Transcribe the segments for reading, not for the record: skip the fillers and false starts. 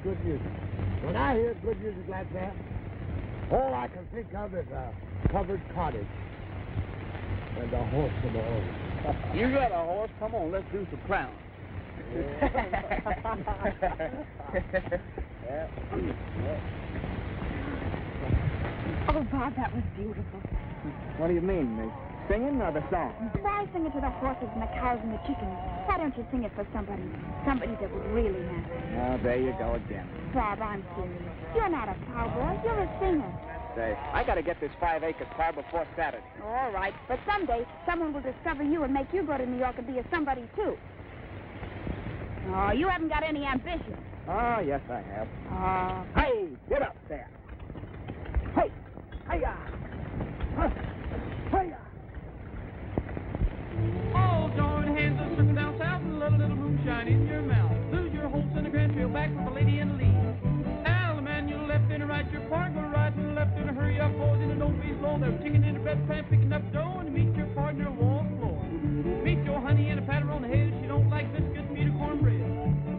good music. When I hear good music like that, all I can think of is a covered cottage and a horse in the hole. You got a horse? Come on, let's do some clowns. Oh, Bob, that was beautiful. What do you mean, the singing or the song? Why sing it to the horses and the cows and the chickens? Why don't you sing it for somebody that would really matter? Oh, there you go again. Bob, I'm serious. You're not a cowboy. You're a singer. Say, I got to get this 5-acre car before Saturday. All right, but someday someone will discover you and make you go to New York and be a somebody, too. Oh, you haven't got any ambition. Oh, yes, I have. Hey, get up there. Hey, hiya. Huh. Hiya. All join hands and circle down south and let a little moonshine in your mouth. Lose your horse in the Grand Trail back with a lady in the lead. Al, the man, you left in a right, your partner right and left in a hurry up, boys in a don't be slow. They're ticking in a bed pan, picking up dough and meet your partner wall floor. Meet your honey in a patter on the head. She don't like biscuits, meat or cornbread.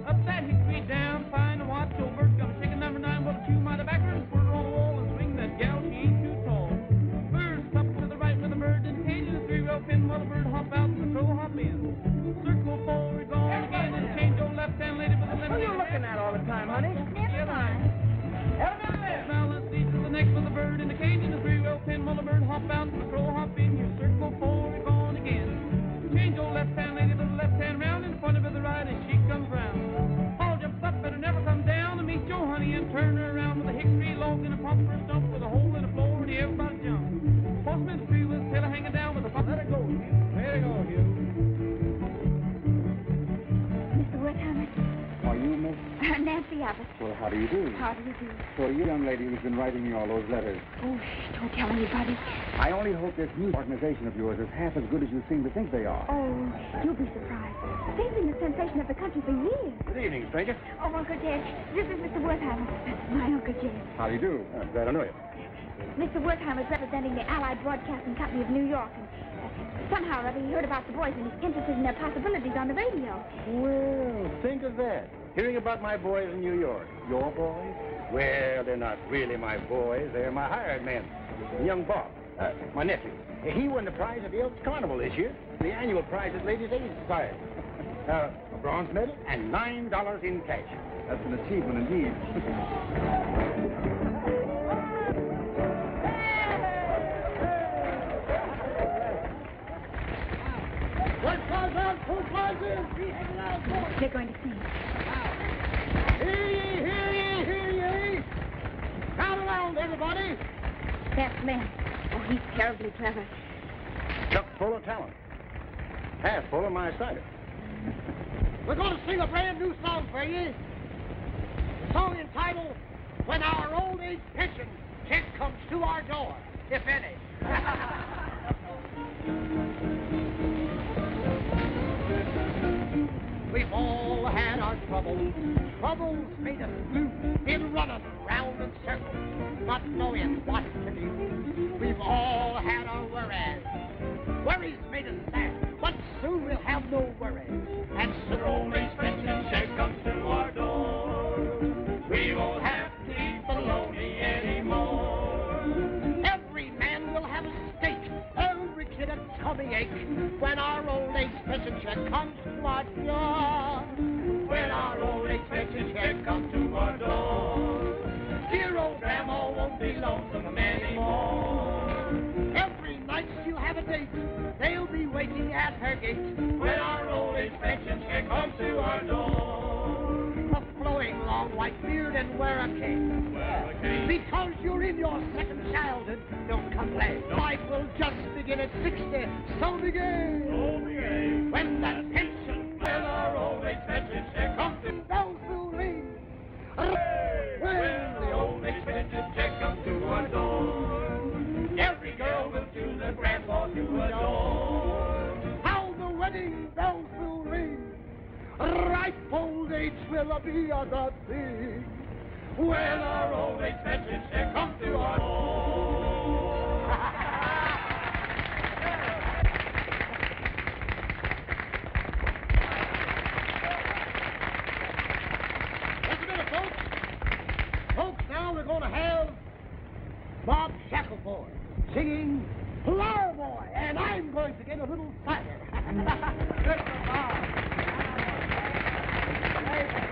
Up that hickory down, fine and watch till bird comes. Chicken number 9, what a chew my tobacco and put her on the wall and swing that gal, she ain't too tall. Birds up to the right with a bird in cage and a 3-rail pin while the bird hop out and the crow hop in. Circle forward, on again and change your left hand lady with the left hand. What are you looking at all the time, honey? Never mind. Now let's lead to the next with the bird in the cage and the 3-rail pin while the bird hop out and the crow hop in. You circle forward, on again. Change your left hand lady with the left hand round in front of her the right and she comes round. All jumps up but never come down and meet your honey and turn her around with a hickory log and a pump for a stump with a hole in the floor and everybody jump. Horseman's tree with his tail hanging down with a pump. Let it go, Hugh. Let it go, Hugh. Mr. Wertheimer. Are you, Miss? Nancy Abbott. Well, how do you do? How do you do? So you young lady who's been writing me all those letters. Oh, don't tell anybody. I only hope this new organization of yours is half as good as you seem to think they are. Oh, you'll be surprised. They've been the sensation of the country for years. Good evening, stranger. Oh, Uncle Jed, this is Mr. Wertheimer. My Uncle Jed. How do you do? Glad to know you. Mr. Wertheimer is representing the Allied Broadcasting Company of New York, and somehow or other he heard about the boys and he's interested in their possibilities on the radio. Well, think of that. Hearing about my boys in New York. Your boys? Well, they're not really my boys. They're my hired men. Young Bob, my nephew. He won the prize at the Elks Carnival this year. The annual prize at Ladies' Aid Society. A bronze medal and $9 in cash. That's an achievement indeed. They're going to sing. Hear ye, hear ye, hear ye. Crowd around, everybody. That's Len. Oh, he's terribly clever. Chuck full of talent. Half full of my cider. We're going to sing a brand new song for you. A song entitled, When Our Old Age Pension Check Comes to Our Door, if any. We've all had our troubles. Troubles made us blue. Been running round in circles, not knowing what to do. We've all had our worries. Worries made us sad, but soon we'll have no worries. And soon old age pension check comes to our door. We won't have to be lonely anymore. Every man will have a stake. Every kid a tummy ache. When our old age pension check comes to our door. When our old age pension check comes to our door. Dear old grandma won't be lonesome anymore. Every night she'll have a date. They'll be waiting at her gate. When our old age pension check comes to our door. A flowing long white beard and wear a cane. Because you're in your second childhood, don't complain. Life will just begin at 60, so begin. When that pension, when our old age pension check comes to, bells will ring. When the old age pension check comes to our door, every girl will choose a grandpa to adore. How the wedding bells will ring. Ripe old age will be the thing. When our old age pension check comes to our door. Just a minute, folks. in a little cider. Good for Bob. Hey, for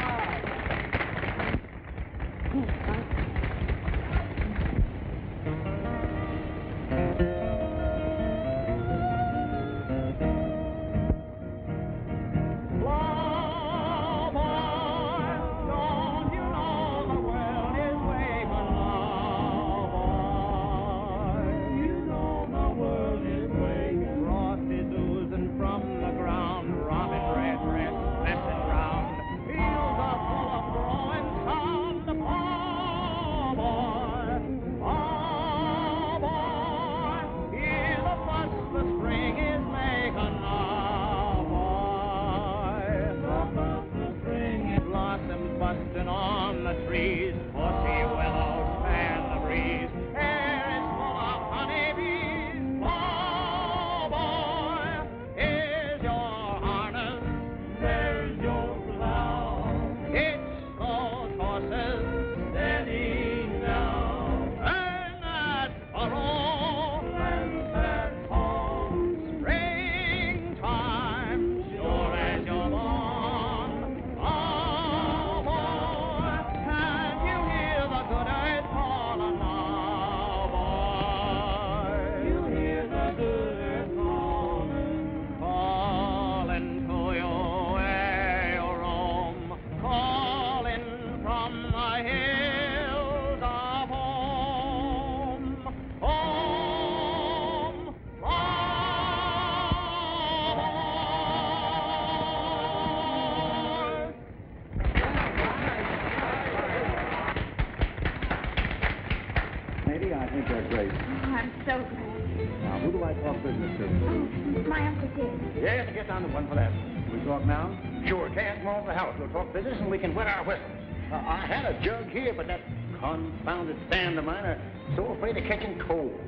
I think they're great. Oh, I'm so glad. Now, who do I talk business to? Oh, my Uncle Jed. Yes, I guess I'm the one for that. We talk now? Sure, Cass, come over to the house. We'll talk business and we can wet our whistles. I had a jug here, but that confounded stand of mine are so afraid of catching cold.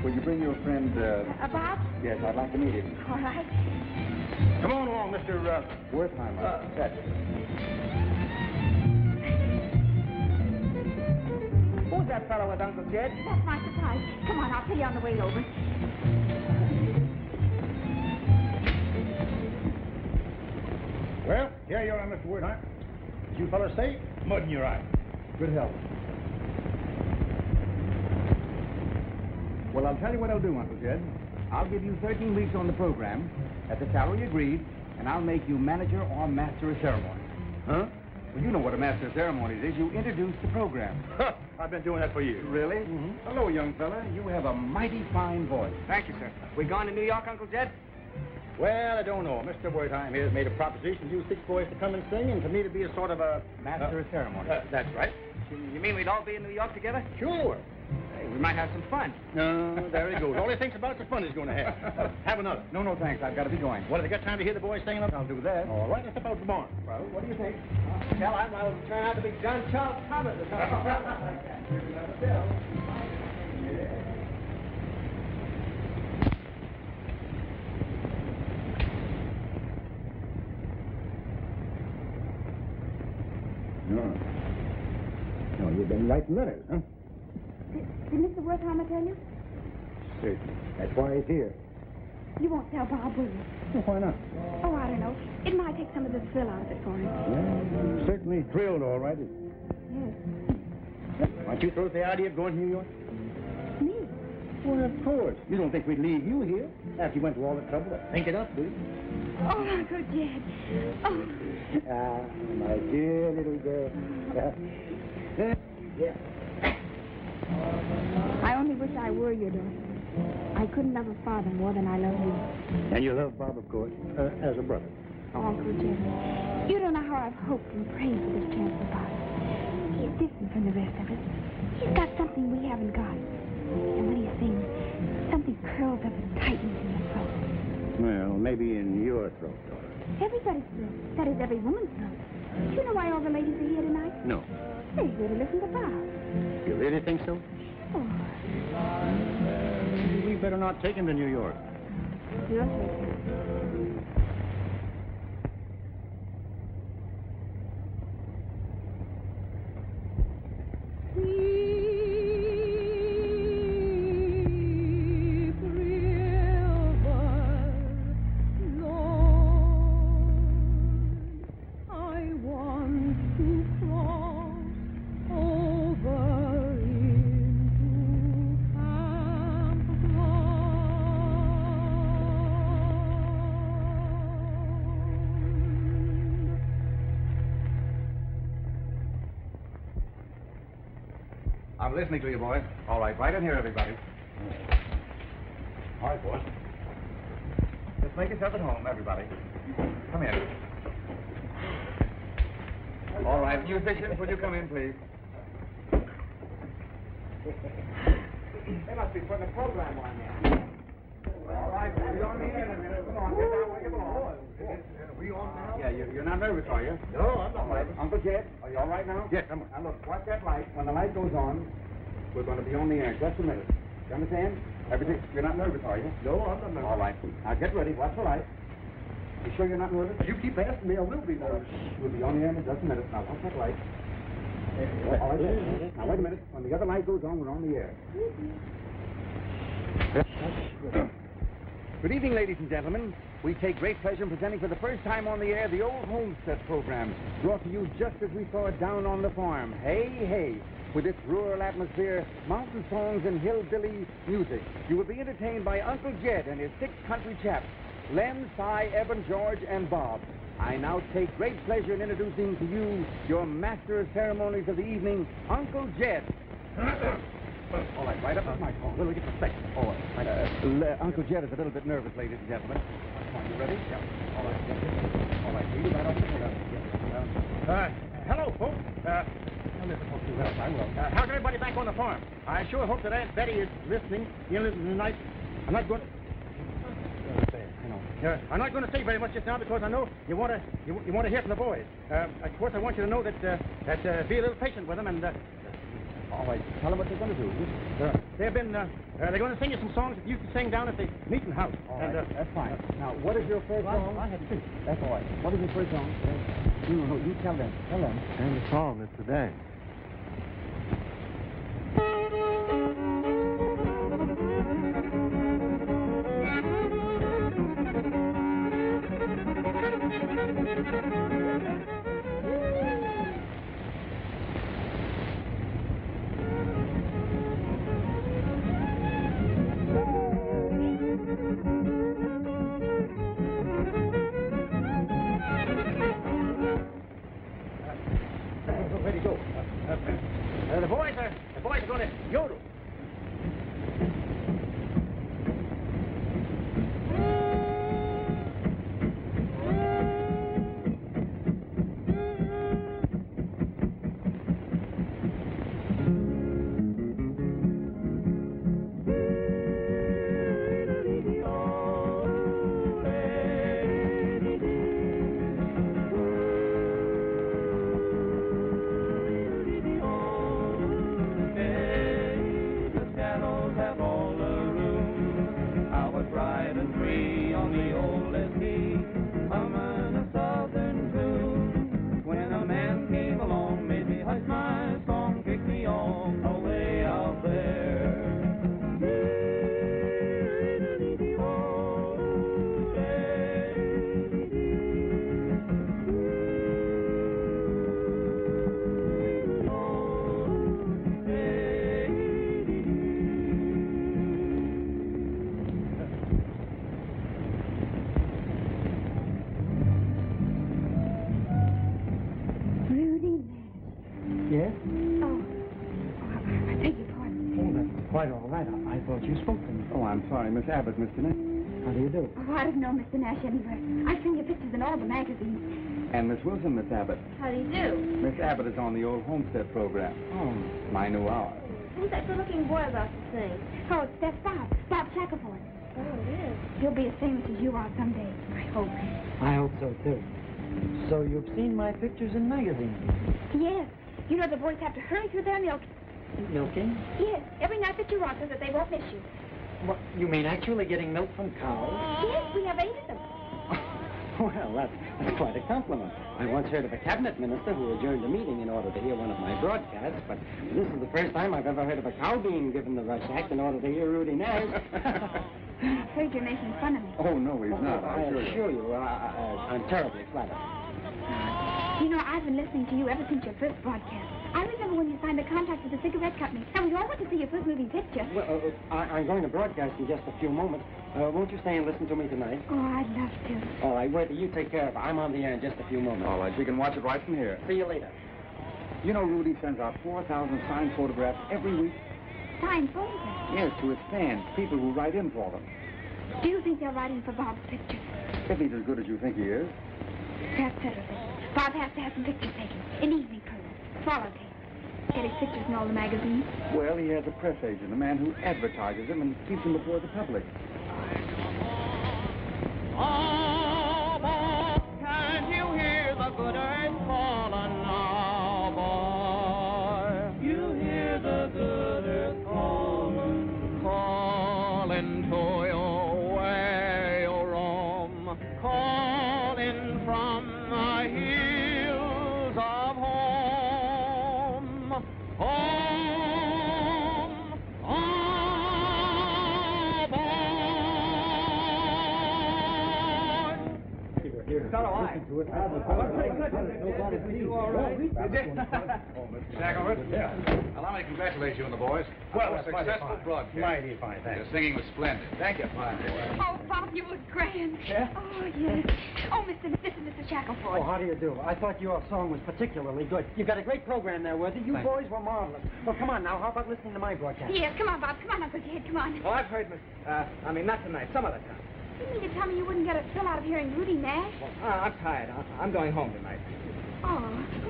Will you bring your friend, Bob? Yes, I'd like to meet him. All right. Come on along, Mr. Wertheimer. That's Who's that fellow with Uncle Jed? That's my surprise. Come on, I'll tell you on the way over. Well, here you are, Mr. Wertheimer. As you fellas say, mud in your eye. good help. Well, I'll tell you what I'll do, Uncle Jed. I'll give you 13 weeks on the program at the salary agreed, and I'll make you manager or master of ceremonies. Huh? Well, you know what a master of ceremonies is. You introduce the program. I've been doing that for years. Really? Mm-hmm. Hello, young fella. You have a mighty fine voice. Thank you, sir. We going to New York, Uncle Jed? Well, I don't know. Mr. Wertheim here has made a proposition to you six boys to come and sing, and for me to be a sort of a... Master of ceremonies. That's right. You mean we'd all be in New York together? Sure. Hey, we might have some fun. No, there he goes. All he thinks about is the fun he's going to have. Have another. No, thanks. I've got to be going. What, have you got time to hear the boys singing? I'll do that. All right, let's step out the barn. Well, what do you think? Hell, I might turn out to be John Charles Thomas or No, you've been writing letters, huh? Did Mr. Wertheimer tell you? Certainly. That's why he's here. You won't tell Bob, will you? Well, why not? Oh, I don't know. It might take some of the thrill out of it for him. Well, certainly thrilled, all right. Yes. Aren't you thrilled with the idea of going to New York? Me? Well, of course. You don't think we'd leave you here after you went to all the trouble to think it up, do you? Oh, Uncle Jed. Oh. Ah, my dear little girl. Yeah. I only wish I were your daughter. I couldn't love a father more than I love you. And you love Bob, of course, as a brother. Oh, Uncle Jed, you don't know how I've hoped and prayed for this chance for Bob. He's different from the rest of us. He's got something we haven't got. And when he sings, something curls up and tightens in your throat. Well, maybe in your throat, daughter. Everybody's throat. That is, every woman's throat. Do you know why all the ladies are here tonight? No. They're here to listen to Bob. You really think so? Oh, We better not take him to New York. you'll take him. Sweet river, I'm listening to you, boys. All right, right in here, everybody. All right, boys. Just make yourself at home, everybody. Come in. All right, musicians, will you come in, please? They must be putting a program on there. All right, we on the air in a minute. Come on, get down where you belong. Are we on now? Yeah, you're not nervous, are you? No, I'm not All right. Uncle Jed, are you all right now? Yes, I'm. Now look, watch that light. When the light goes on, we're going to be on the air in just a minute. You understand? Everything. You're not nervous, are you? No, I'm not nervous. All right. Now get ready. Watch the light. You sure you're not nervous? You keep asking me, I will be nervous. We'll be on the air in just a minute. Now watch that light. All right. Now wait a minute. When the other light goes on, we're on the air. Good evening, ladies and gentlemen. We take great pleasure in presenting for the first time on the air the old Homestead program, brought to you just as we saw it down on the farm. Hey, hey. With its rural atmosphere, mountain songs, and hillbilly music, you will be entertained by Uncle Jed and his 6 country chaps, Len, Slye, Eben, George, and Bob. I now take great pleasure in introducing to you your master of ceremonies of the evening, Uncle Jed. All right, right up with my phone. We'll get the second. All right. Uncle Jed is a little bit nervous, ladies and gentlemen. Come on, you ready? Yeah. All right. All right, lead it right off the head. Hello, folks. I will. How's everybody back on the farm? I sure hope that Aunt Betty is listening. Tonight. I'm not going to. I'm not going to say very much just now because I know you want to hear from the boys. Of course, I want you to know that be a little patient with them and. All right, tell them what they're going to do. They're going to sing you some songs that you can sing down at the meeting house. All right, that's fine. Now, what is your first song? I have two. That's all right. What is your first song? No, you tell them. Tell them. And the song is today. Where'd he go? The boys are going to yodel. Yes? Oh, I beg your pardon. Oh, that's quite all right. I thought you spoke to me. Oh, I'm sorry, Miss Abbott, Mr. Nash. How do you do? Oh, I don't know Mr. Nash anywhere. I've seen your pictures in all the magazines. And Miss Wilson, Miss Abbott. How do you do? Miss Abbott is on the old Homestead program. Oh. My new hour. Who's that good-looking boy about to sing? Oh, that's Bob. Bob Shackelford. Oh, it is. He'll be as famous as you are someday, I hope. I hope so, too. So you've seen my pictures in magazines? Yes. You know the boys have to hurry through their milk. Milking? Yes. Every night that you're on so that they won't miss you. What, you mean actually getting milk from cows? Yes, we have 8 of them. Well, that's quite a compliment. I once heard of a cabinet minister who adjourned a meeting in order to hear one of my broadcasts, but this is the first time I've ever heard of a cow being given the rush act in order to hear Rudy Nash. I heard you're making fun of me. Oh, no, he's not. I assure you, I'm terribly flattered. You know, I've been listening to you ever since your first broadcast. I remember when you signed the contract with the cigarette company, and we all went to see your first moving picture. Well, I'm going to broadcast in just a few moments. Won't you stay and listen to me tonight? Oh, I'd love to. All right, Worthy, you take care of it. I'm on the air in just a few moments. All right, we can watch it right from here. See you later. You know Rudy sends out 4,000 signed photographs every week? Signed photographs? Yes, to his fans, people who write in for them. Do you think they're writing for Bob's pictures? If he's as good as you think he is. That's settled it. Bob has to have some pictures taken. In evening prose, swallowtail. Get his pictures in all the magazines. Well, he has a press agent, a man who advertises him and keeps him before the public. Oh, boy, can't you hear the good earth calling now, boy? You hear the good earth calling, calling to you where you roam, calling from the hills of home, home, oh, boy. So do I. Shackelford? Yeah. Allow me to congratulate you and the boys. Well, a that's mighty successful fine. broadcast. Mighty fine, thanks. Your singing was splendid. Thank you. Fine, boy. Oh, Bob, you were grand. Yeah? Oh, yes. Oh, this is Mr. Shackelford. Oh, how do you do? I thought your song was particularly good. You've got a great program there, Worthy. You boys were marvelous. Well, come on now. How about listening to my broadcast? Yes, come on, Bob. Come on, Uncle Jed. Come on. Well, I've heard not tonight, some other time. You mean to tell me you wouldn't get a thrill out of hearing Rudy Nash? I'm tired. I'm going home tonight. Oh,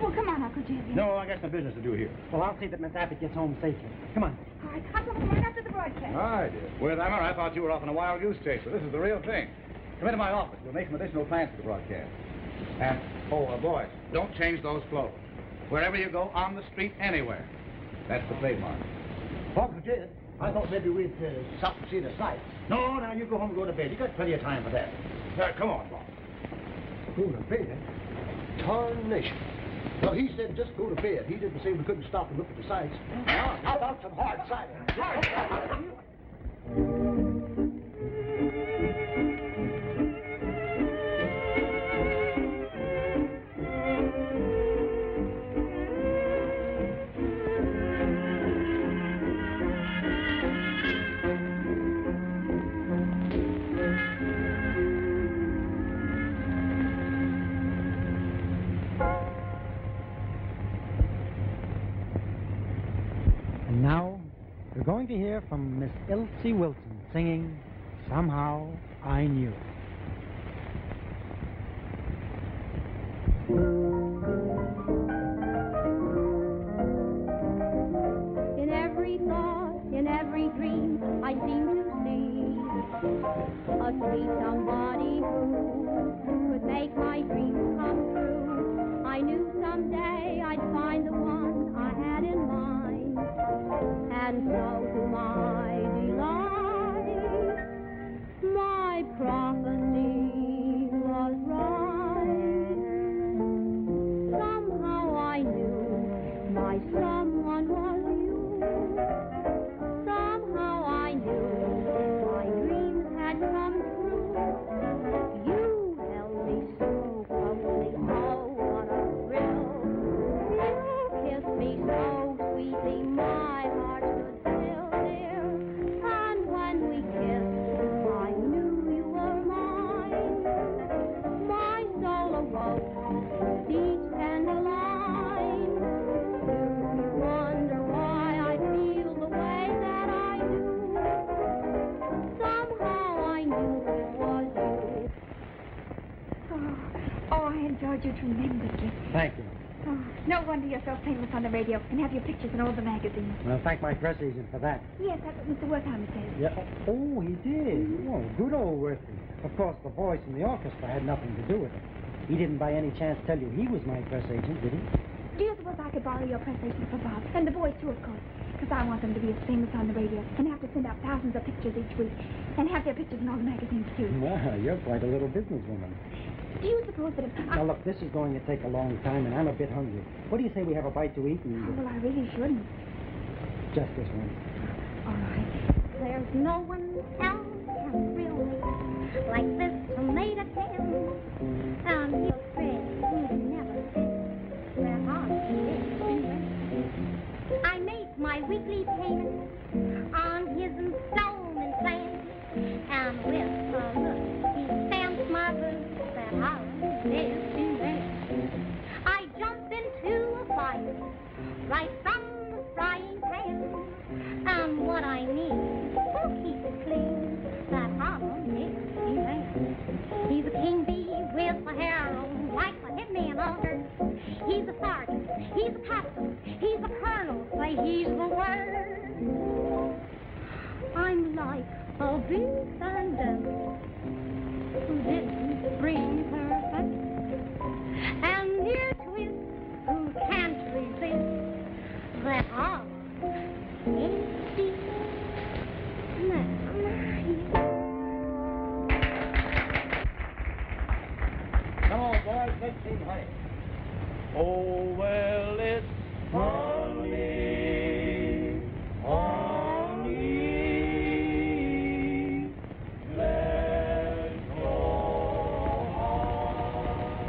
well, come on, Uncle Jed. No, I got some business to do here. Well, I'll see that Miss Abbott gets home safely. Come on. All right, I'll come right after the broadcast. All right, dear. Well, Emma, I thought you were off on a wild goose chase, but this is the real thing. Come into my office. We'll make some additional plans for the broadcast. And, boys, don't change those clothes. Wherever you go, on the street, anywhere. That's the trademark. Uncle Jed, I thought maybe we'd stop to see the sights. No, now you go home and go to bed. You got plenty of time for that. Come on, Bob. Go to bed? Tarnation. Well, he said just go to bed. He didn't say we couldn't stop and look at the sights. Now, how about some hard cider? And now, we're going to hear from Miss Elsie Wilson singing Somehow I Knew. In every thought, in every dream, I seem to see a sweet somebody who could make my dreams come true. I knew someday I'd find the one I had in mind, and so to my delight, my prophecy was right. Somehow I knew my someone was you. Somehow I knew my dreams had come true. You held me so closely, oh what a thrill. You kissed me so sweetly, my heart stood still, dear. And when we kissed, I knew you were mine. My soul awoke with each tender line. You wonder why I feel the way that I do. Somehow I knew it was you. Oh, I enjoyed you tremendously. Thank you. Oh, no wonder you're so famous on the radio and have your pictures in all the magazines. Well, thank my press agent for that. Yes, that's what Mr. Wertheimer says. Yeah. Oh, he did. Oh, good old Worthy. Of course, the voice in the orchestra had nothing to do with it. He didn't by any chance tell you he was my press agent, did he? Do you suppose I could borrow your press agent for Bob? And the boys, too, of course. Because I want them to be as famous on the radio and have to send out thousands of pictures each week and have their pictures in all the magazines, too. Well, you're quite a little businesswoman. Do you suppose that if Now, look, this is going to take a long time, and I'm a bit hungry. What do you say we have a bite to eat Oh, and well, I really shouldn't. just this once? All right. There's no one else can thrill me like this tomato can. And your friend who's never been where hearts live in rest. I make my weekly payment on his installment plan, and with a look he stamps my boots that I'll live in rest. I jump into a fire a hero who likes to hit me and alter. He's a sergeant, he's a captain, he's a colonel, say he's the word. I'm like a big sentence who didn't bring perfect, and dear twist who can't resist that I'm empty man. Come on, boys, let's see honey. Oh, well, it's honey, honey, let's go on.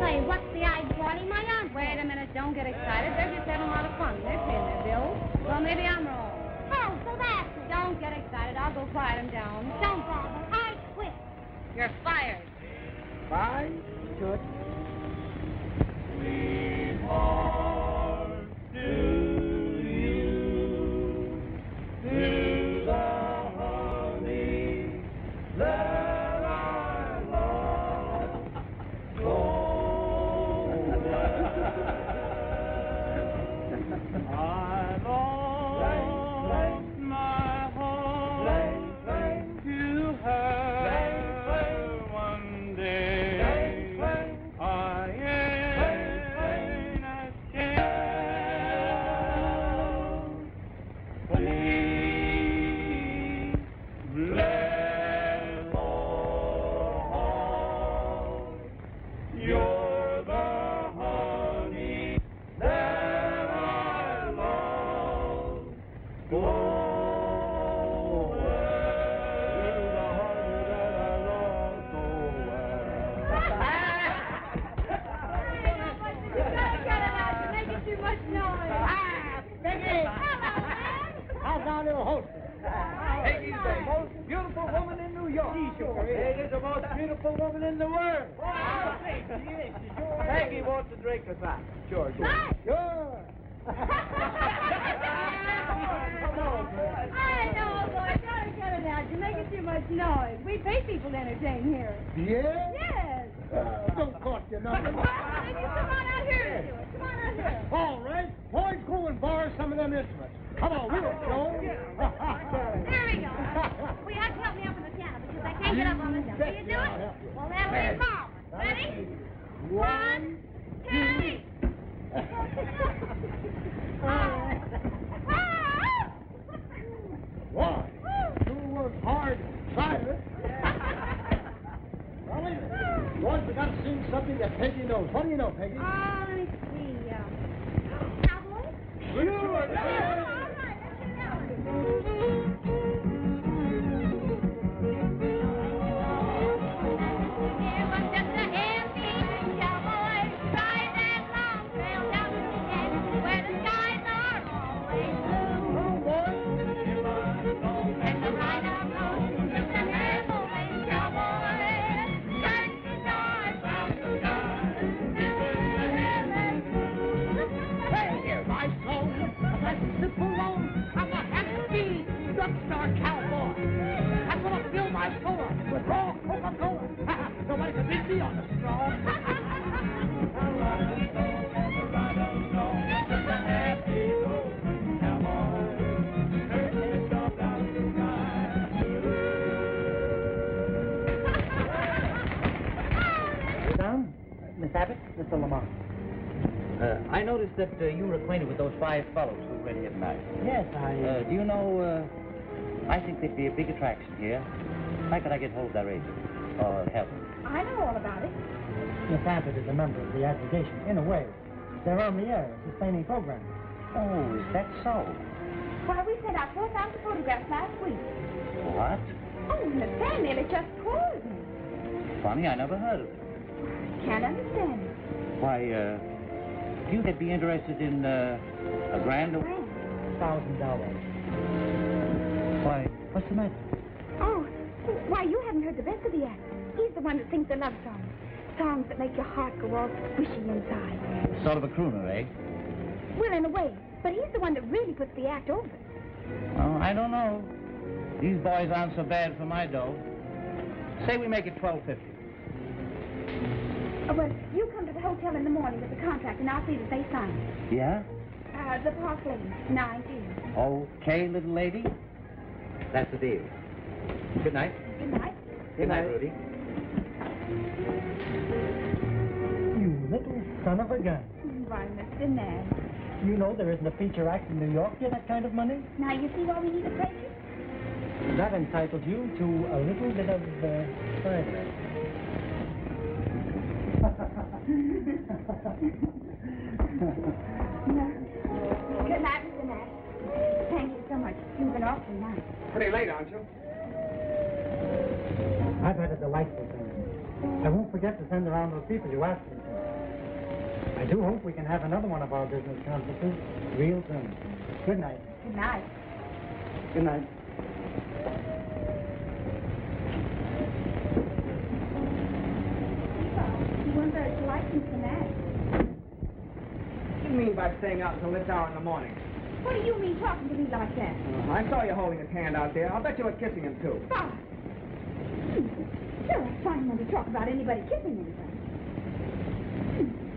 Say, what's the idea, my aunt? Wait a minute, don't get excited. They're just having a lot of fun. They're paying their bills. Well, maybe I'm wrong. Oh, so that's it. Don't get excited. I'll go quiet them down. Don't bother. I quit. You're fired. Bye. Good. Sweetheart, do you do the honey that I love so I lost my heart to her one day. I ain't ashamed. Please bless all. You're the honey that I love. Oh, well, you're the honey that I love so How's our little hostess? Peggy's the most beautiful woman in New York. She sure is. Peggy's the most beautiful woman in the world. Wow, she is. She sure is. Peggy wants to drink us out. Sure, sure. Sure. Come on, boy. I know, boy. Gotta get it out. You're making too much noise. We pay people to entertain here. Yeah? Yes. Don't cost you nothing. Come on out here and do it. Come on out here. All right. Boys, go and borrow some of them instruments. Come on, we'll go. There we go. Well, you have to help me up on the piano because I can't get up on the jump. Will you do it? Well, that'll be a problem. Ready? 1, 2. Why? You work hard, silent. Well, wait a minute. Boys, we got to sing something that Peggy knows. What do you know, Peggy? Oh, let me see. Cowboy? Sure. Nobody can beat me on the straw. Down? Miss Abbott? Mr. Lamont. I noticed that you were acquainted with those 5 fellows who were ready tonight. Yes, I... Do you know, I think they'd be a big attraction here. How could I get hold of their agent? Or help them? I know all about it. Miss Abbott is a member of the aggregation, in a way. They're on the air, sustaining programs. Oh, is that so? Why, we sent out 4,000 photographs last week. What? Oh, Miss Van nearly just called me. Funny, I never heard of it. Can't understand it. Why, you'd be interested in a grand... $1,000. Why, what's the matter? Oh, why, you haven't heard the best of the act. He's the one that sings the love songs. Songs that make your heart go all squishy inside. Sort of a crooner, eh? Well, in a way. But he's the one that really puts the act over. Oh, I don't know. These boys aren't so bad for my dough. Say we make it $12.50. Oh, well, you come to the hotel in the morning with the contract, and I'll see that they sign it. Yeah? The Park Lane, 19. Okay, little lady. That's the deal. Good night. Good night. Good night, Rudy. You little son of a gun. Why, Mr. Nash. You know there isn't a feature act in New York for that kind of money? Now, you see why we need a president? That entitles you to a little bit of silence. Good night, Mr. Nash. Thank you so much. You've been awfully nice. Pretty late, aren't you? I've had a delightful time. I won't forget to send around those people you asked me to. I do hope we can have another one of our business conferences real soon. Good night. Good night. Good night. You weren't very polite, Mr. Nash. What do you mean by staying out until this hour in the morning? What do you mean talking to me like that? I saw you holding his hand out there. I'll bet you were kissing him, too. Bob. Sure, I find when to talk about anybody kissing anybody.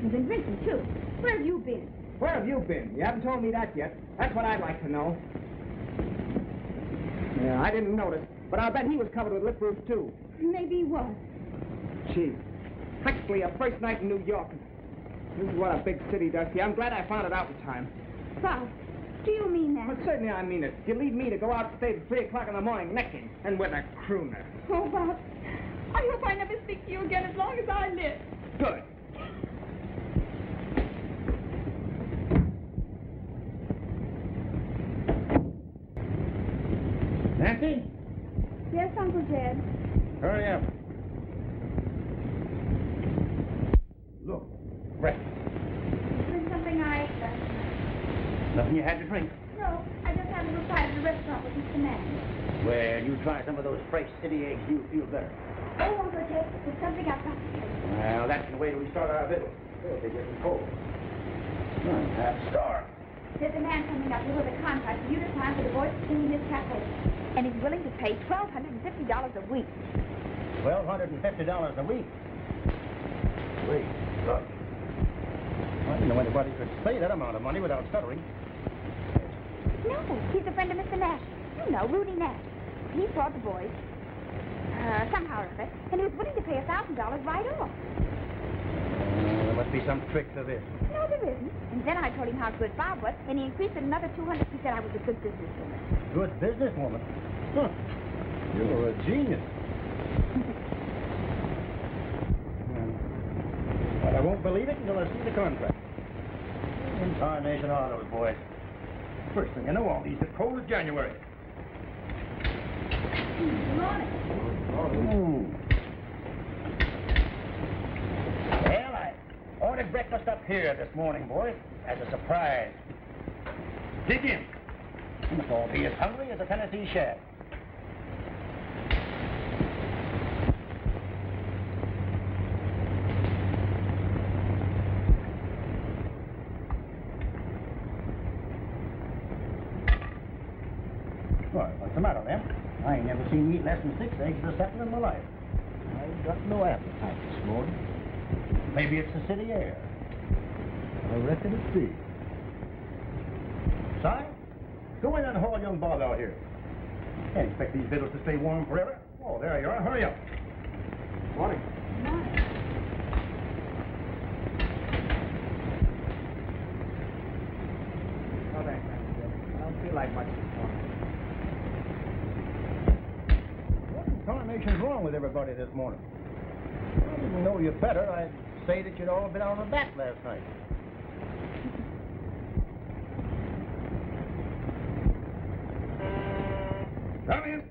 You've been drinking, too. Where have you been? Where have you been? You haven't told me that yet. That's what I'd like to know. Yeah, I didn't notice, but I'll bet he was covered with lip roots, too. Maybe he was. Gee, practically a first night in New York. This is what a big city does. See, I'm glad I found it out in time. Bob, do you mean that? But certainly I mean it. You leave me to go out and stay till 3 o'clock in the morning necking, and with a crooner. Oh, Bob, I hope I never speak to you again as long as I live. Good. Nancy? Yes, Uncle Jed. Hurry up. Look, breakfast. There's something I ate last night. Nothing you had to drink. No, I just had a little fight at the restaurant with Mr. Nash. Well, you try some of those fresh city eggs, you'll feel better. Oh, Uncle Jed, there's something I've got to tell you. Well, that's the way we start our victuals. They'll be getting cold. I'm starved. There's a man coming up here with a contract for you to sign for the boys to clean his cafe. And he's willing to pay $1,250 a week. $1,250 a week? Wait, look. I didn't know anybody could say that amount of money without stuttering. No, he's a friend of Mr. Nash. You know, Rudy Nash. He brought the boys, somehow or other, and he was willing to pay $1,000 right off. There must be some trick to this. No, there isn't. And then I told him how good Bob was, and he increased it another $200. He said I was a good businesswoman. Good businesswoman? Huh. You're a genius. But I won't believe it until I see the contract. In tarnation are those boys. First thing you know, all these are cold as January. Good morning. Well, I ordered breakfast up here this morning, boys, as a surprise. Dig in. You must all be as hungry as a Tennessee shad. Well, what's the matter, Lem? I ain't never seen you eat less than 6 eggs a second in my life. I've got no appetite this morning. Maybe it's the city air. I reckon it's be. Si, go in and haul young Bob out here. Can't expect these victuals to stay warm forever. Oh, there you are. Hurry up. Morning. No, thanks. I don't feel like much this morning. What in tarnation's wrong with everybody this morning? If I didn't know you better, I'd say that you'd all been out on a bat last night. Come in.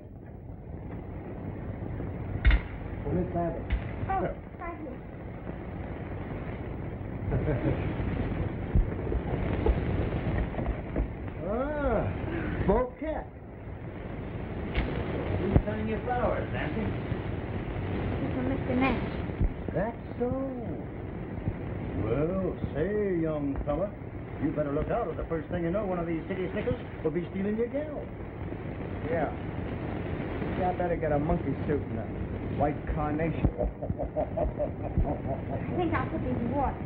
Well, Miss Babbitt. Oh, right here. Bouquet. Who's sending you flowers, Nancy? This is from Mr. Nash. That's so. Well, say, young fella, you better look out, or the first thing you know, one of these city snickers will be stealing your gal. Yeah. I better get a monkey suit now. white carnation. I think I'll put these in water.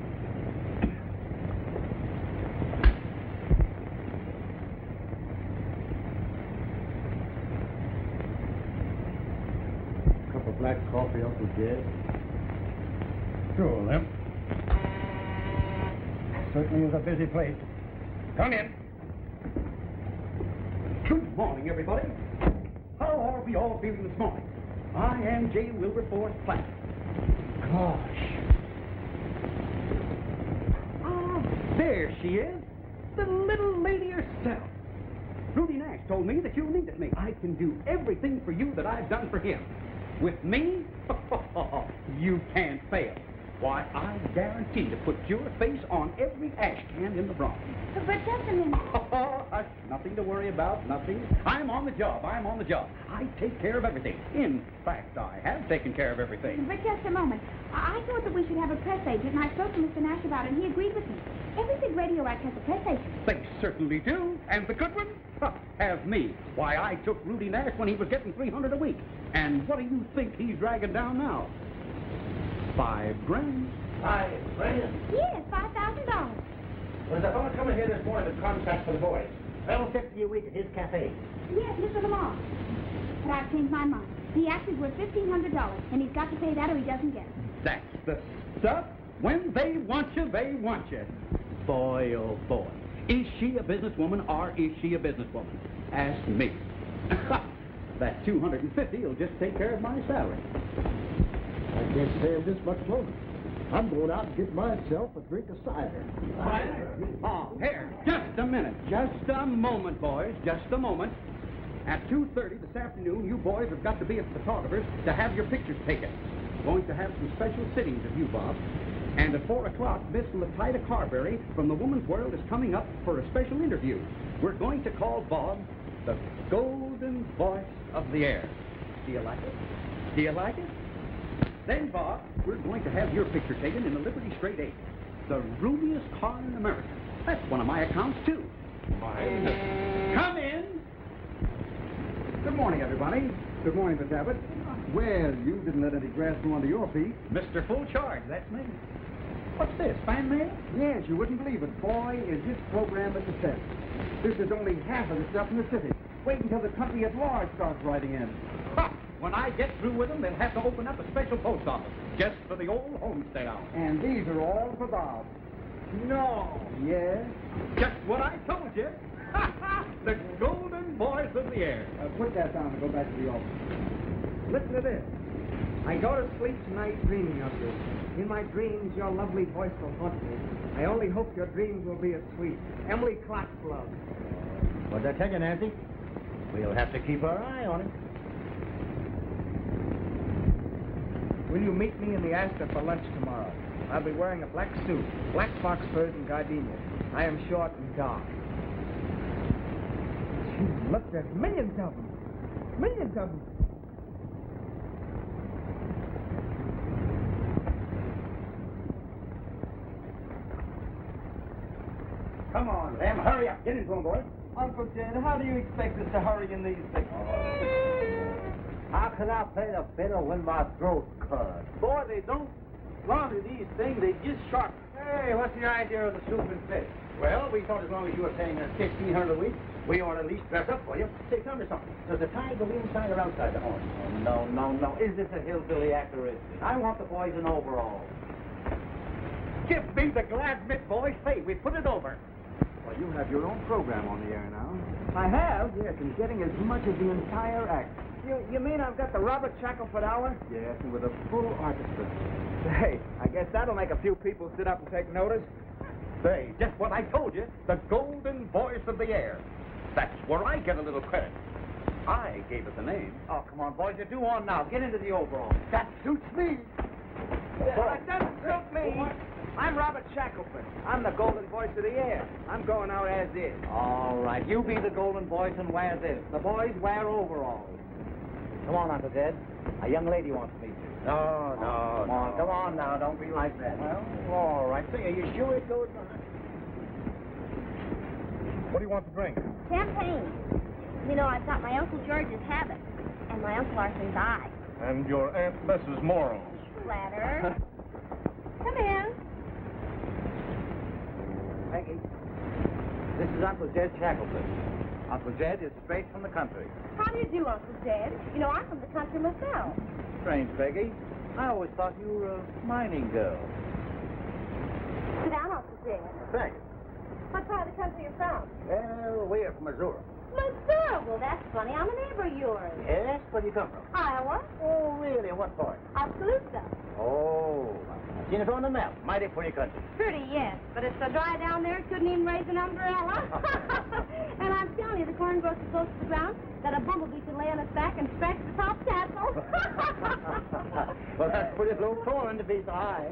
Cup of black coffee, Uncle Jed. Sure, Limp. Certainly is a busy place. Come in. Good morning, everybody. How are we all feeling this morning? I am J. Wilberforce Platt. Gosh. Ah, there she is. The little lady herself. Rudy Nash told me that you needed me. I can do everything for you that I've done for him. With me, you can't fail. Why, I guarantee to put your face on every ash can in the Bronx. But just a minute. Hush, nothing to worry about, nothing. I'm on the job, I'm on the job. I take care of everything. In fact, I have taken care of everything. But just a moment. I thought that we should have a press agent, and I spoke to Mr. Nash about it, and he agreed with me. Every big radio act has a press agent. They certainly do. And the good one? Have me. Why, I took Rudy Nash when he was getting $300 a week. And what do you think he's dragging down now? $5 grand. $5 grand? Yes, $5,000. Well, there's a fellow coming here this morning with contracts for the boys. $12.50 a week at his cafe. Yes, Mr. Lamar. But I've changed my mind. The act is worth $1,500, and he's got to pay that or he doesn't get it. That's the stuff. When they want you, they want you. Boy, oh boy. Is she a businesswoman or is she a businesswoman? Ask me. That $250 will just take care of my salary. I can't stay in this much longer. I'm going out and get myself a drink of cider. Oh, here, just a minute. Just a moment, boys. Just a moment. At 2:30 this afternoon, you boys have got to be at the photographer's to have your pictures taken. Going to have some special sittings of you, Bob. And at 4 o'clock, Miss Latida Carberry from the Woman's World is coming up for a special interview. We're going to call Bob the golden voice of the air. Do you like it? Do you like it? Then, Bob, we're going to have your picture taken in the Liberty Straight 8. The roomiest car in America. That's one of my accounts, too. Mine? Come in. Good morning, everybody. Good morning, Miss Abbott. Well, you didn't let any grass grow under your feet. Mr. Full Charge, that's me. What's this, fan mail? Yes, you wouldn't believe it. Boy, is this program a success. This is only half of the stuff in the city. Wait until the country at large starts writing in. Ha! When I get through with them, they'll have to open up a special post office just for the old homestead hour. And these are all for Bob. No. Yes? Just what I told you. The golden voice of the air. Put that down and go back to the office. Listen to this. I go to sleep tonight dreaming of you. In my dreams, your lovely voice will haunt me. I only hope your dreams will be as sweet. Emily Clark's love. What'd I tell you, Nancy? We'll have to keep our eye on him. Will you meet me in the Astor for lunch tomorrow? I'll be wearing a black suit, black fox furs and gardenias. I am short and dark. Gee, look, there's millions of them. Millions of them. Come on, Lem, hurry up. Get into them, boys. Uncle Jed, how do you expect us to hurry in these things? How can I play the fiddle when my throat cuts? Boy, they don't slaughter these things. They just sharp. Hey, what's your idea of the soup and fish? Well, we thought as long as you were paying us $1,500 a week, we ought to at least dress up for you. Say, tell me something. Does the tie go inside or outside the horn? Oh, no. Is this a hillbilly act or is it? I want the boys in overalls. Give me the glad mitt, boys. Say, we put it over. Well, you have your own program on the air now. I have? Yes, and getting as much as the entire act. You mean I've got the Robert Shackelford hour? Yes, and with a full orchestra. Hey, I guess that'll make a few people sit up and take notice. Say, just what I told you. The golden voice of the air. That's where I get a little credit. I gave it the name. Oh, come on, boys. You're due on now. Get into the overalls. That suits me. That doesn't suit me. I'm Robert Shackelford. I'm the golden voice of the air. I'm going out as is. All right. You be the golden voice and wear this. The boys wear overalls. Come on, Uncle Jed. A young lady wants to meet you. No. Come on now. Don't be like that. Well, all right. Say, are you sure it goes on? What do you want to drink? Champagne. You know, I've got my Uncle George's habit, and my Uncle Arthur's eye. And your Aunt Bess's morals. Flatter. Come in. Peggy, this is Uncle Jed Shackleton. Uncle Jed is straight from the country. How do you do, Uncle Jed? You know, I'm from the country myself. Strange, Peggy. I always thought you were a mining girl. Sit down, Uncle Jed. Thanks. What part of the country are you from? Well, we're from Missouri. Missouri. Well, that's funny. I'm a neighbor of yours. Yes? Where do you come from? Iowa. Oh, really? What part? Oskaloosa. Oh, I've seen it on the map. Mighty pretty country. Pretty, yes. But it's so dry down there, it couldn't even raise an umbrella. And I'm telling you, the corn grows so close to the ground that a bumblebee can lay on its back and scratch the top tassel. Well, that's pretty low corn to be so high.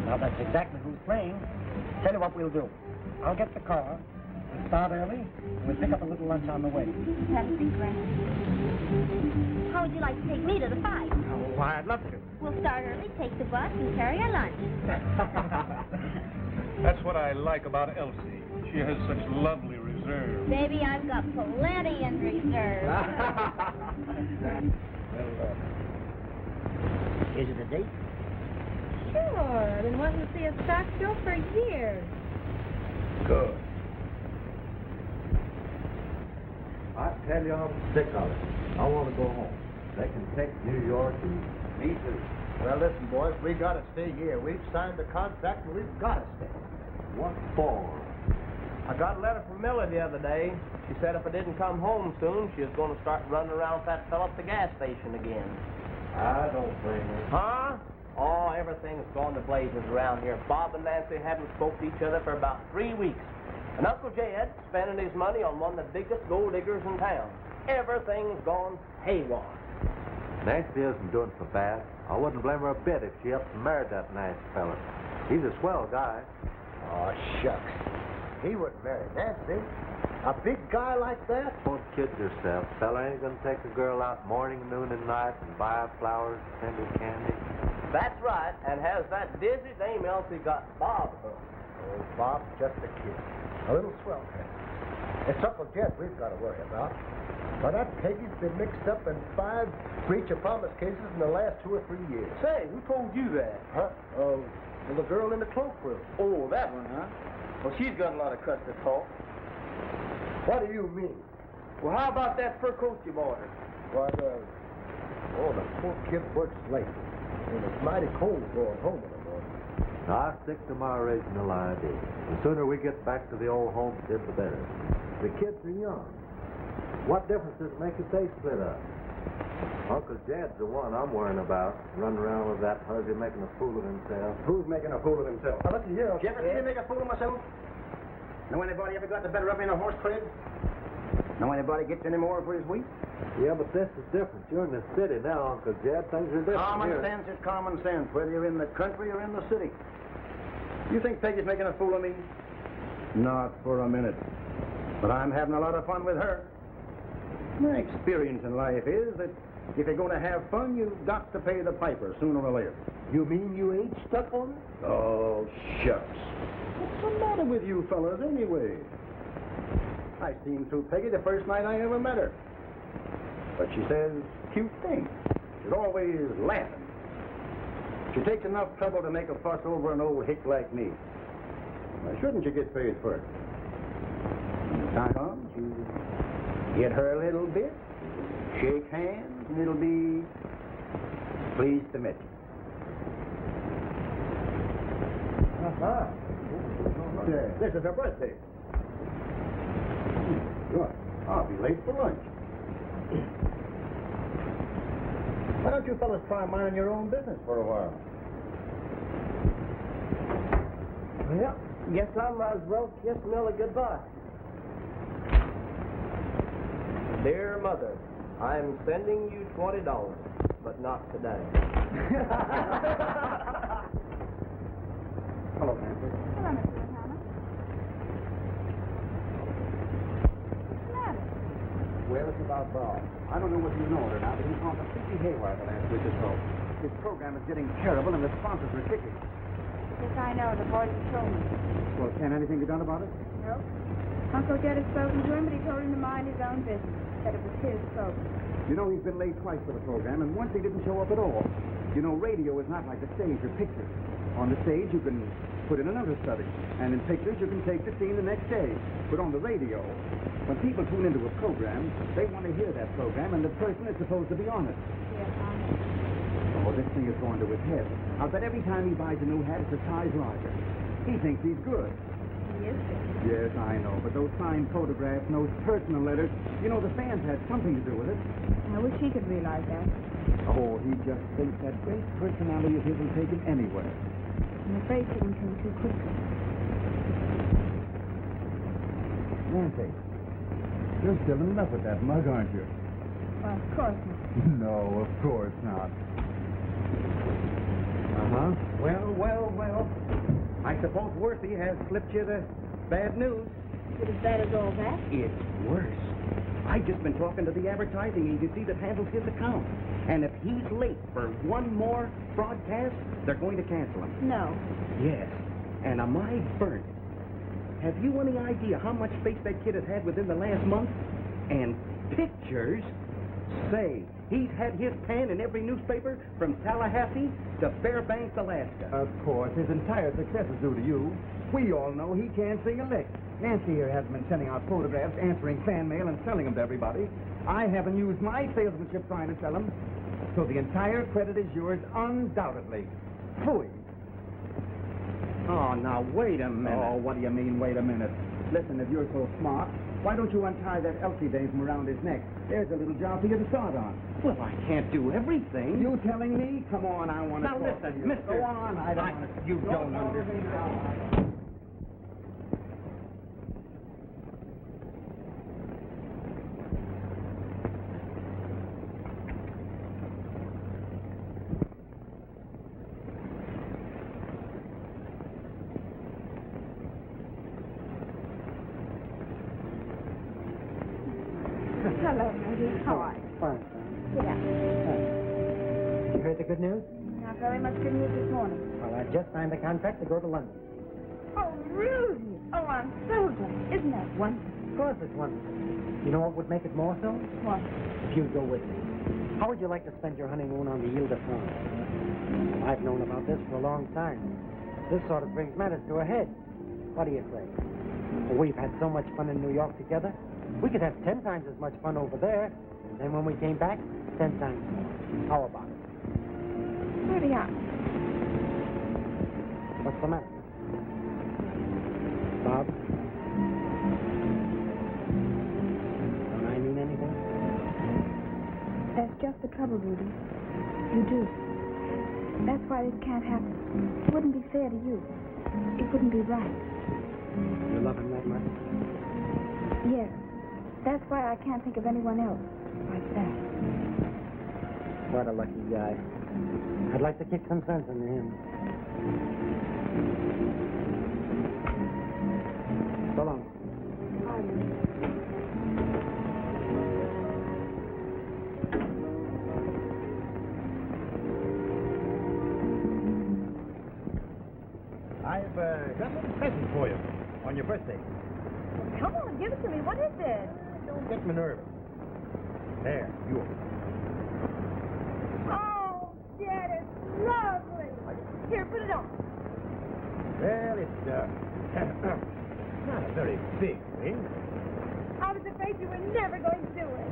Now, that's exactly who's playing. Tell you what we'll do. I'll get the car. We'll start early, and we'll pick up a little lunch on the way. That'd be grand. How would you like to take me to the fight? Oh, why, I'd love to. We'll start early, take the bus, and carry our lunch. That's what I like about Elsie. She has such lovely reserve. Baby, I've got plenty in reserve. Well, is it a date? Sure. I've been wanting to see a stock show for years. Good. I tell you, I'm sick of it. I want to go home. They can take New York and me too. Well, listen, boys, we got to stay here. We've signed the contract and we've got to stay. What for? I got a letter from Millie the other day. She said if I didn't come home soon, she was going to start running around with that fellow at the gas station again. I don't blame her. Huh? Oh, everything's gone to blazes around here. Bob and Nancy haven't spoke to each other for about 3 weeks. And Uncle Jed spending his money on one of the biggest gold diggers in town. Everything's gone haywire. Nancy isn't doing so bad. I wouldn't blame her a bit if she up and married that nice fella. He's a swell guy. Oh, shucks. He wouldn't marry Nancy. A big guy like that? Don't kid yourself. Fella ain't gonna take a girl out morning, noon, and night and buy her flowers, tender candy. That's right, and has that dizzy dame Elsie got Bob hooked. Oh, Bob's just a kid. A little swell kid. It's Uncle Jed we've got to worry about. Now, that Peggy's been mixed up in 5 breach of promise cases in the last 2 or 3 years. Say, who told you that? Huh? Oh, well, the girl in the cloakroom. Oh, that one, huh? Well, she's got a lot of cuts to talk. What do you mean? Well, how about that fur coat you bought her? What, oh, the poor kid works late. And it's mighty cold going home in the morning. Now, I stick to my original idea. The sooner we get back to the old homestead, the better. The kids are young. What difference does it make if they split up? Uncle Jed's the one I'm worrying about, running around with that husband making a fool of himself. Who's making a fool of himself? Now, listen here. Did you ever see me make a fool of myself? Know anybody ever got the better of me in a horse trade? Know anybody gets any more for his wheat? Yeah, but this is different. You're in the city now, Uncle Jed. Things are different Common here. sense is common sense, whether you're in the country or in the city. You think Peggy's making a fool of me? Not for a minute. But I'm having a lot of fun with her. My experience in life is that if you're going to have fun, you've got to pay the piper sooner or later. You mean you ain't stuck on it? Oh, shucks. What's the matter with you fellas anyway? I seen through Peggy the first night I ever met her. But she says cute things. She's always laughing. She takes enough trouble to make a fuss over an old hick like me. Why shouldn't you get paid for it? When the time comes, you hit her a little bit, shake hands, and it'll be pleased to meet you. This is her birthday. Good. I'll be late for lunch. Why don't you fellas try minding your own business for a while? Well, guess I might as well kiss Millie goodbye. Dear Mother, I'm sending you $20, but not today. Hello, Nancy. Hello, Mr. O'Connor. What's the matter? Well, it's about Bob. I don't know whether you know it or not, but he's gone completely haywire the last week or so. His program is getting terrible, and the sponsors are kicking. Yes, I know. The boys have told me. Well, can anything be done about it? No. Uncle Jed has spoken to him, but he told him to mind his own business. Said it was his program. You know, he's been late twice for the program, and once he didn't show up at all. You know, radio is not like the stage or pictures. On the stage, you can put in another study, and in pictures, you can take the scene the next day. But on the radio, when people tune into a program, they want to hear that program, and the person is supposed to be on it. Yes, I know. Oh, this thing is going to his head. I'll bet every time he buys a new hat, it's a size larger. He thinks he's good. He is good. Yes, I know, but those signed photographs and those personal letters, you know, the fans had something to do with it. I wish he could realize that. Oh, he just thinks that great personality of his will take him anywhere. I'm afraid things came too quickly. Nancy, you're still in love with that mug, aren't you? Well, of course not. No, of course not. Uh-huh. Well. I suppose Worthy has slipped you the bad news. Is it as bad as all that? It's worse. I've just been talking to the advertising agency that handles his account. And if he's late for one more broadcast, they're going to cancel him. No. Yes. And am I burnt? Have you any idea how much space that kid has had within the last month? And pictures? Say, he's had his pen in every newspaper from Tallahassee to Fairbanks, Alaska. Of course, his entire success is due to you. We all know he can't sing a lick. Nancy here hasn't been sending out photographs, answering fan mail, and selling them to everybody. I haven't used my salesmanship trying to sell them. So the entire credit is yours, undoubtedly. Phooey. Oh, now, wait a minute. Oh, what do you mean, wait a minute? Listen, if you're so smart, why don't you untie that Elsie dame from around his neck? There's a little job for you to start on. Well, I can't do everything. You telling me? Come on, I want to Now, talk listen, to you. mister. Go on, I don't want to... You don't understand. the good news? Not very much good news this morning. Well, I just signed the contract to go to London. Oh, Rudy! Oh, I'm so glad. Isn't that wonderful? Of course it's wonderful. You know what would make it more so? What? If you'd go with me. How would you like to spend your honeymoon on the Ile de France? I've known about this for a long time. This sort of brings matters to a head. What do you say? We've had so much fun in New York together. We could have 10 times as much fun over there. And then when we came back, 10 times more. How about it? Rudy, What's the matter? Bob? Don't I mean anything? That's just the trouble, Rudy. You do. That's why this can't happen. It wouldn't be fair to you. It wouldn't be right. You love him that much? Yes. That's why I can't think of anyone else like that. What a lucky guy. I'd like to kick some sense into him. So long. I've got a little present for you on your birthday. Come on, give it to me. What is it? Don't get me nervous. There, you open it. Oh, Dad, it's lovely. Here, put it on. Well, it's not a very big thing. I was afraid you were never going to do it.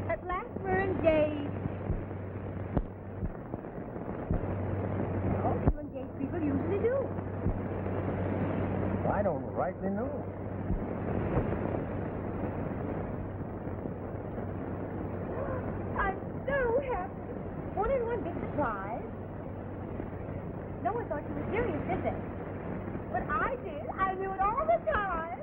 At last, we're engaged. Oh, you engaged people usually do. I don't rightly know. I'm so happy. One in one big surprise. No one thought you were serious, did they? But I did. I knew it all the time.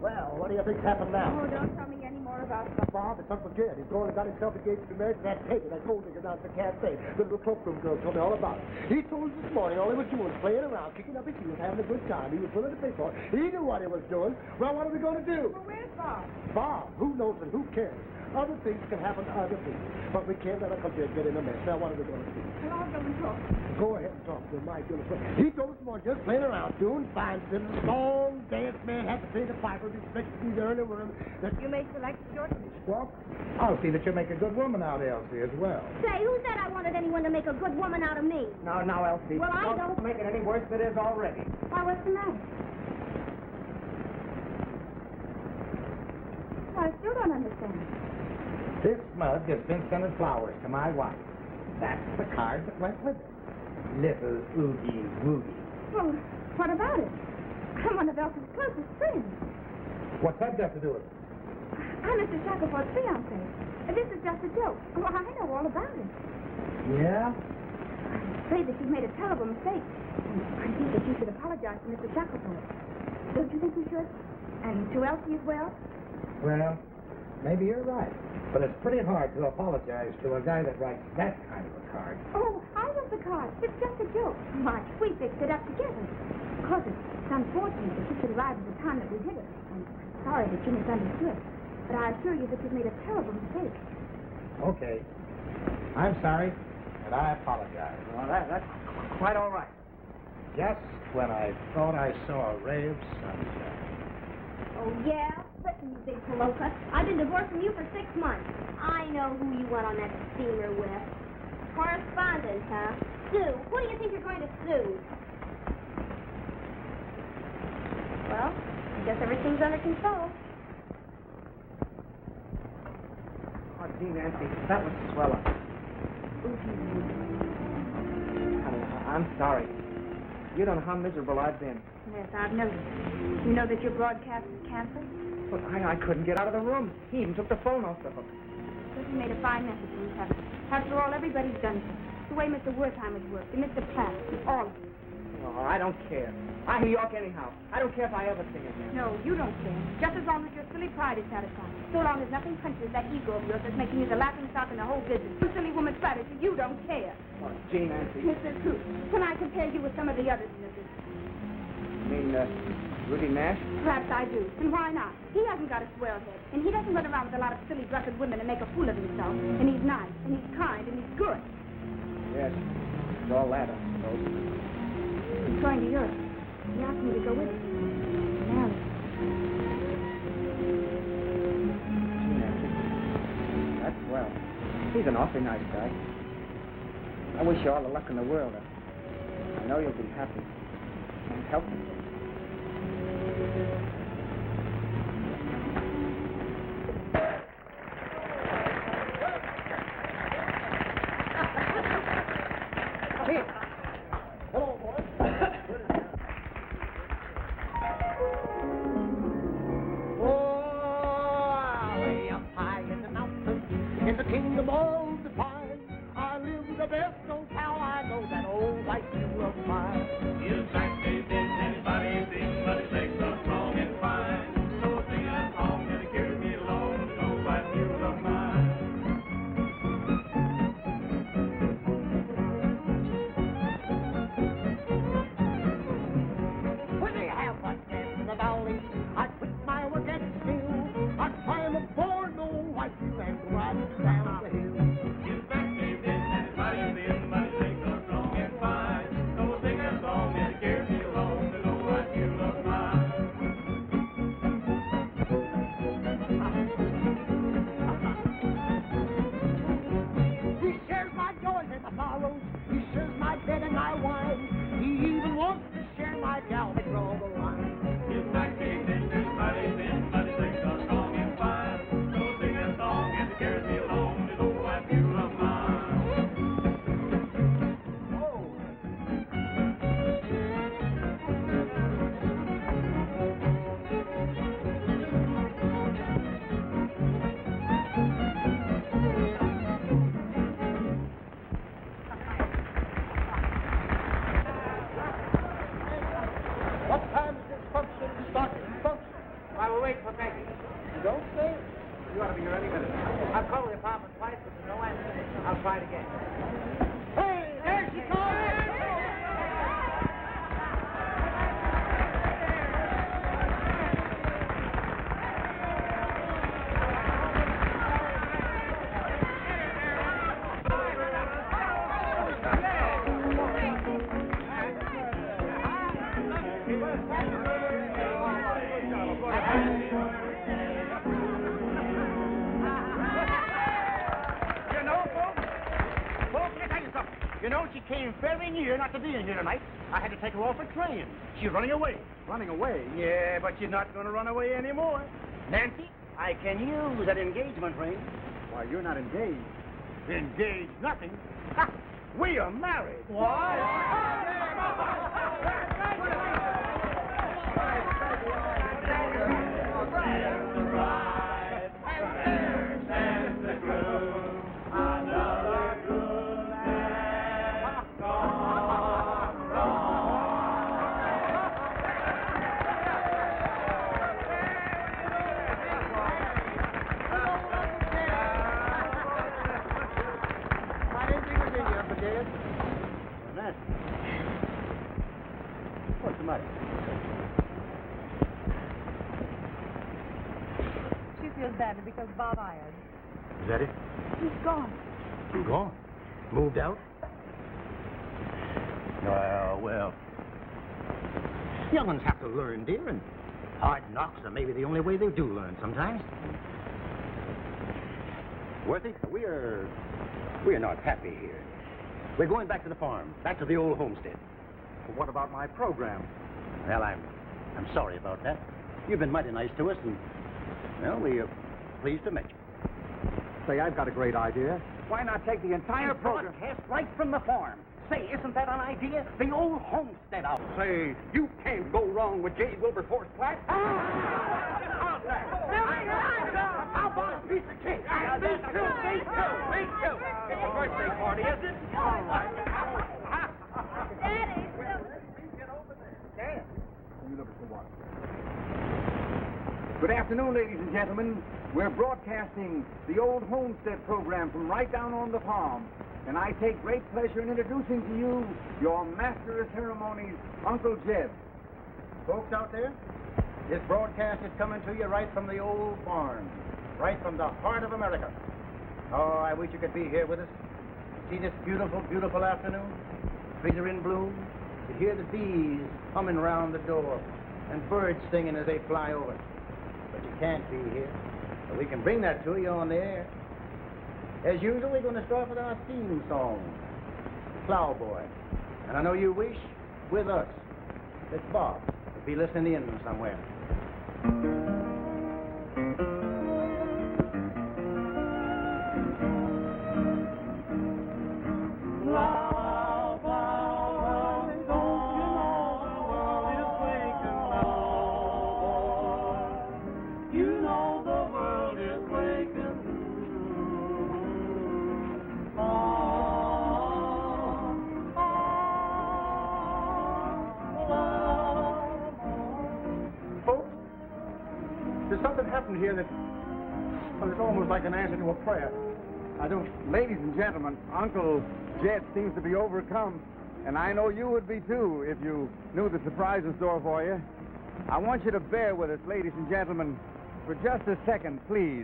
Well, what do you think's happened now? Oh, don't tell me any more about that. Bob, it's Uncle Jed. He's going and got himself engaged to be married to that Kane, that gold digger down at the cafe. The little cloakroom girl told me all about it. He told us this morning all he was doing was playing around, kicking up his heels, having a good time. He was willing to pay for it. He knew what he was doing. Well, what are we going to do? Well, where's Bob? Bob, who knows and who cares? Other things can happen to other people. But we can't let Uncle Jed get in a mess. Now, what are we going to do? Well, I'll go and talk. Go ahead and talk to him, my goodness. He told us this morning, just playing around, doing fine, sitting a song, dance, man, had to pay the piper, expect to be there in the room. That You may select your Well, I'll see that you make a good woman out of Elsie as well. Say, who said I wanted anyone to make a good woman out of me? Now, Elsie. Well, I don't make it any worse than it is already. Why, what's the matter? I still don't understand. This mug has been sending flowers to my wife. That's the card that went with it. Little Oogie Woogie. Well, what about it? I'm one of Elsie's closest friends. What's that got to do with it? I'm Mr. Shacklefort's fiancé. This is just a joke. Well, I know all about it. Yeah? I'm afraid that you've made a terrible mistake. I think that you should apologize to Mr. Shackleford. Don't you think you should? And to Elsie as well? Well, maybe you're right. But it's pretty hard to apologize to a guy that writes that kind of a card. Oh, I wrote the card. It's just a joke. Why, we fixed it up together. Of course, it's unfortunate that you should arrive at the time that we did it. I'm sorry that you misunderstood. But I assure you that you've made a terrible mistake. Okay. I'm sorry, and I apologize. Well, that's quite all right. Just when I thought I saw a ray of sunshine. Oh, yeah? Listen, you big paloka. I've been divorced from you for 6 months. I know who you went on that steamer with. Correspondence, huh? Sue. Who do you think you're going to sue? Well, I guess everything's under control. Oh, gee, Nancy, that was swell up. I'm sorry. You don't know how miserable I've been. Yes, I've noticed. You know that your broadcast is canceled? But I couldn't get out of the room. He even took the phone off the hook. But he made a fine mess of things, haven't he? After all, everybody's done it. The way Mr. Wertheimer's worked, and Mr. Platt, and all of it. Oh, I don't care. I'm New York anyhow. I don't care if I ever sing again. No, you don't care. Just as long as your silly pride is satisfied. So long as nothing punches that ego of yours that's making you the laughing stock in the whole business. You silly woman flattered you, you don't care. Oh, gee, Nancy. Mr. Truth, can I compare you with some of the others in the business? I mean, Rudy Nash? Perhaps I do. And why not? He hasn't got a swell head. And he doesn't run around with a lot of silly, drunken women and make a fool of himself. And he's nice, and he's kind, and he's good. Yes. It's all that, I suppose. He's going to Europe. He asked me to go with him. Marry. Gee, Nancy. That's swell. He's an awfully nice guy. I wish you all the luck in the world. I know you'll be happy. Can't help it. Hello, boys. Oh, way up high in the mountains, in the kingdom of the pine, I live the best old pal I know, that old white mule of mine. You exactly did anybody's thing, but his legs are strong and fine. So sing a song and it carries me along, the old white mule of mine. When they have a dance in the valley, I quit my work and still, I climb aboard the old white mule and go riding down the hill. You exactly did anybody's thing, but his legs are strong and fine. So sing a song and it carries me along, the old white mule of mine. He shares my joys and my sorrows, he shares my bed and my wine, he even wants to share my gal that draw the line. You exactly did anybody's thing, but his legs are strong and fine. So sing a song and it carries me along, the old white mule of mine. What time is this function starting? Function? While we're waiting for Peggy. You don't say? You ought to be here any minute. I've called the apartment twice, but there's no answer. I'll try it again. Hey, there she comes! You know, she came very near not to being here tonight. I had to take her off a train. She's running away. Running away? Yeah, but she's not going to run away anymore. Nancy, I can use that engagement ring. Why, you're not engaged. Engaged nothing. Ha! We are married. What's the matter? She feels badly because Bob Ayers. Is that it? He's gone. Gone? Moved out? Well. Young ones have to learn, dear, and hard knocks are maybe the only way they do learn sometimes. Worthy, we are not happy here. We're going back to the farm, back to the old homestead. But what about my program? Well, I'm sorry about that. You've been mighty nice to us, and, well, we're pleased to meet you. Say, I've got a great idea. Why not take the entire program? Broadcast right from the farm. Say, isn't that an idea? The old homestead out. Say, you can't go wrong with J. Wilberforce Platt. How about a piece of cake? Me too. It's a birthday party, is it? Daddy! You look at the watch. Good afternoon, ladies and gentlemen. We're broadcasting the old homestead program from right down on the farm. And I take great pleasure in introducing to you your master of ceremonies, Uncle Jed. Folks out there, This broadcast is coming to you right from the old farm, right from the heart of America. Oh, I wish you could be here with us. See this beautiful, beautiful afternoon? Trees are in bloom. You hear the bees humming round the door and birds singing as they fly over. But you can't be here. But we can bring that to you on the air. As usual, we're going to start with our theme song, Plowboy. And I know you wish, with us, that Bob would be listening in somewhere. There's something happened here that, well, it's almost like an answer to a prayer. I don't. Ladies and gentlemen, Uncle Jed seems to be overcome, and I know you would be too if you knew the surprise in store for you. I want you to bear with us, ladies and gentlemen, for just a second, please.